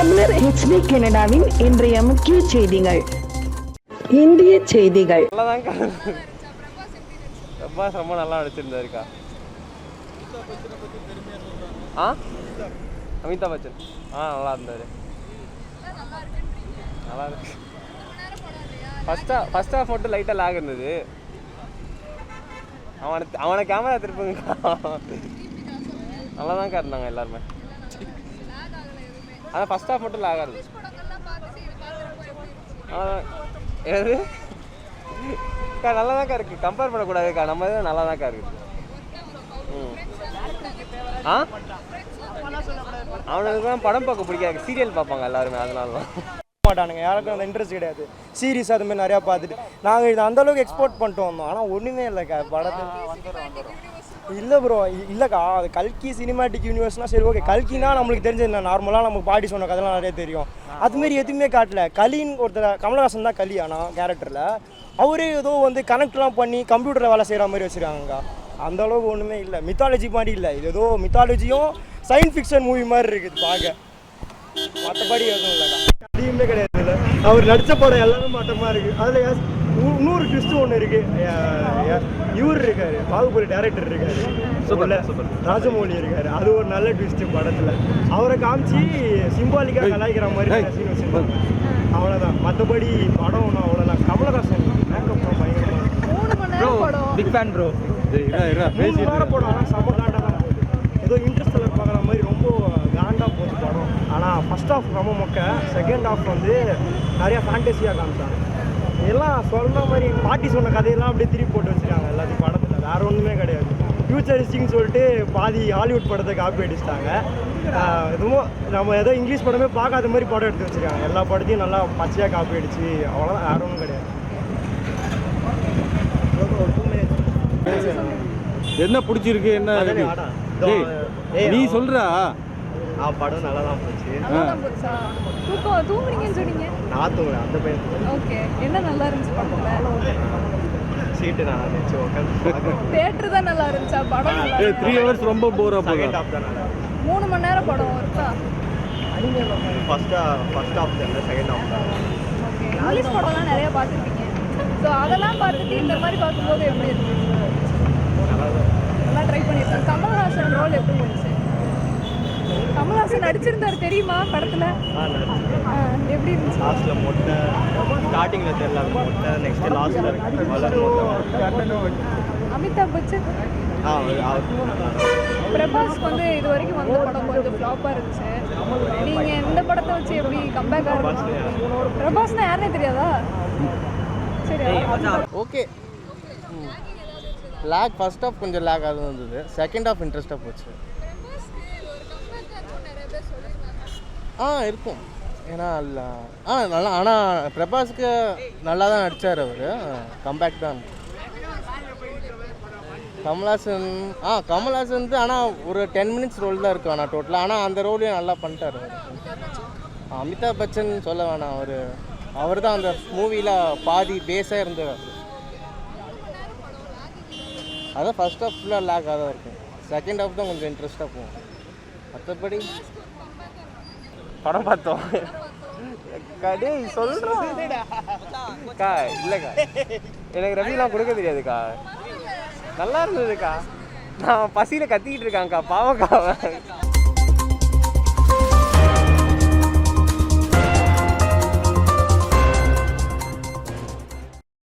தமிழர் HD கனடாவின் இன்றைய முக்கிய செய்திகள். இந்திய செய்திகள். பிரபாஸ் ரொம்ப நல்லா நடிச்சிருந்தாருக்கா. அமிதாப் பச்சன் நல்லா இருந்தாரு. நல்லா இருக்கு. ஃபர்ஸ்ட் ஹாஃப் மட்டும் லைட்டாக லாக் இருந்தது. அவனை கேமரா திருப்புங்க. நல்லா தான் இருந்தாங்க எல்லாருமே. ஆனால் ஃபர்ஸ்ட் ஹாஃப் மட்டும் லாக் ஆகுது. எது நல்லா தான்க்கா இருக்குது. கம்பேர் பண்ணக்கூடாதுக்கா. நம்ம இது நல்லா தான்க்கா இருக்குது. அவனுக்கு படம் பார்க்க பிடிக்காது. சீரியல் பார்ப்பாங்க எல்லாருமே. அதனால தான் மாட்டானுங்க. யாருக்கும் அந்த இன்ட்ரெஸ்ட் கிடையாது. சீரிஸ் அது மாதிரி நிறையா பார்த்துட்டு நாங்கள் இதை அந்தளவுக்கு எக்ஸ்போர்ட் பண்ணிட்டு வந்தோம். ஆனால் ஒன்றுமே இல்லைக்கா படத்தை. இல்லை ப்ரோ, இல்லைக்கா. அது கல்கி சினிமாட்டிக் யூனிவர்ஸ்னால் சரி ஓகே. கல்கினா நம்மளுக்கு தெரிஞ்சது நார்மலாக நமக்கு பாடி சொன்ன கதைலாம் நிறைய தெரியும். அதுமாரி எதுவுமே காட்டல. கலின்னு ஒருத்தர் கமலஹாசன் தான் கலி. ஆனால் கேரக்டரில் அவரே ஏதோ வந்து கனெக்ட்லாம் பண்ணி கம்ப்யூட்டரில் வேலை செய்கிற மாதிரி வச்சுருக்காங்கக்கா. அந்தளவுக்கு ஒன்றுமே இல்லை. மித்தாலஜி மாதிரி இல்லை. இது ஏதோ மித்தாலஜியும் சயின்ஸ் ஃபிக்ஷன் மூவி மாதிரி இருக்குது பார்க்க. மற்றபடி எதுவும் இல்லைக்கா. எதுவுமே கிடையாது. இல்லை அவர் நடித்த படம் எல்லாமே மட்டமாக இருக்குது. அதில் இன்னொரு ட்விஸ்ட்டு ஒன்று இருக்குது. இவர் இருக்கார், பாகுபலி டைரக்டர் இருக்கார், ராஜமௌலி இருக்கார். அது ஒரு நல்ல ட்விஸ்ட்டு படத்தில். அவரை காமிச்சு சிம்பாலிக்காக கலாய்க்கிற மாதிரி சீன் வச்சுருப்பாங்க. அவ்வளோதான். மற்றபடி படம் ஒன்றும் அவ்வளோதான். கமலஹாசன் மேக்கப் பயங்கரமாக பிக் ஃபேன் ப்ரோ. 3 மணி நேரம் படம். ஆனால் செம்ம காண்டாக தான் போகுது. ஏதோ இன்ட்ரெஸ்டில் பார்க்குற மாதிரி ரொம்ப காண்டாக போகுது படம். ஆனால் ஃபர்ஸ்ட் ஹாஃப் ரொம்ப மொக்க. செகண்ட் ஹாஃப் வந்து நிறையா ஃபேண்டஸியாக காமிச்சாங்க. எல்லாம் சொன்ன மாதிரி பாட்டி சொன்ன கதையெல்லாம் அப்படியே திருப்பி போட்டு வச்சுருக்காங்க எல்லாத்தையும் படத்தில். வேறு ஒன்றுமே கிடையாது. ஃபியூச்சரிஸ்டிக்னு சொல்லிட்டு பாதி ஹாலிவுட் படத்தை காப்பி அடிச்சிட்டாங்க. எதுவும் நம்ம ஏதோ இங்கிலீஷ் படமே பார்க்காத மாதிரி படம் எடுத்து வச்சுருக்காங்க. எல்லா படத்தையும் நல்லா பச்சையாக காப்பி அடிச்சு அவ்வளோதான். வேறு ஒன்றும் கிடையாது. என்ன பிடிச்சிருக்கு? என்ன நீ சொல்றா? படம் நல்லா தான் போச்சு. தூங்குறீங்கன்னு சொன்னீங்க. நான் தூங்குறேன். அந்த பையன் ஓகே. என்ன நல்லா இருந்துச்சு படத்துல? சீட்டு நல்லா இருந்துச்சு. உட்காந்து தியேட்டர் தான் நல்லா இருந்துச்சா? படம் நல்லா 3 hours ரொம்ப போரா போகுது. 3 மணி நேரம் படம் இருக்கா? ஃபர்ஸ்ட் ஹாஃப் தான். செகண்ட் ஹாஃப் தான். ஓகே. இங்கிலீஷ் படம்லாம் நிறைய பார்த்துருப்பீங்க. ஸோ அதெல்லாம் பார்த்துட்டு இந்த மாதிரி பார்க்கும்போது எப்படி இருக்கு? நல்லா ட்ரை பண்ணியிருக்கேன். கமல்ஹாசன் ரோல் எப்படி இருந்துச்சு? கமல்ஹாசன் நடிச்சிருந்தாரு தெரியுமா படத்தில்? எப்படி இருந்துச்சு? லாஸ்ட்டில் மொட்டை, ஸ்டார்டிங்கில் தெரியல மொட்டை, நெக்ஸ்ட் லாஸ்ட்டில் அமிதாப் பச்சன் பிரபாஸ்க்கு வந்து இது வரைக்கும் வந்த படம் கொஞ்சம் ஃப்ளாப்பாக இருந்துச்சு. நீங்கள் இந்த படத்தை வச்சு எப்படி கம்பேக் ஆகுது? பிரபாஸ்னா யாருன்னே தெரியாதா? சரி ஓகே. லேக் ஃபர்ஸ்ட் ஹாஃப் கொஞ்சம் லேக் ஆகுது இருந்தது. செகண்ட் ஹாஃப் இன்ட்ரெஸ்ட்டாக போச்சு. இருக்கும். ஏன்னா நல்லா. ஆனால் பிரபாஸுக்கு நல்லா தான் நடித்தார் அவர். கம்பேக் தான். கமல்ஹாசன் வந்து ஆனால் ஒரு 10 minutes ரோல் தான் இருக்கும். ஆனால் டோட்டலாக ஆனால் அந்த ரோலையும் நல்லா பண்ணிட்டார் அவர். அமிதாப் பச்சன் சொல்ல வேணாம். அவர் தான் அந்த மூவியில் பாதி பேஸாக இருந்தவர். அதான் ஃபர்ஸ்ட் ஹாஃப் ஃபுல்லாக லேக்காக தான் இருக்கும். செகண்ட் ஹாஃப் தான் கொஞ்சம் இன்ட்ரெஸ்ட்டாக போகும். மற்றபடி படம் பார்த்தோம். கடை சொல்கிறோம்க்கா. இல்லைக்கா, எனக்கு ரவிலாம் கொடுக்க தெரியாதுக்கா. நல்லா இருந்ததுக்கா. நான் பசியில் கத்திக்கிட்டு இருக்காங்க்கா. பாவக்கா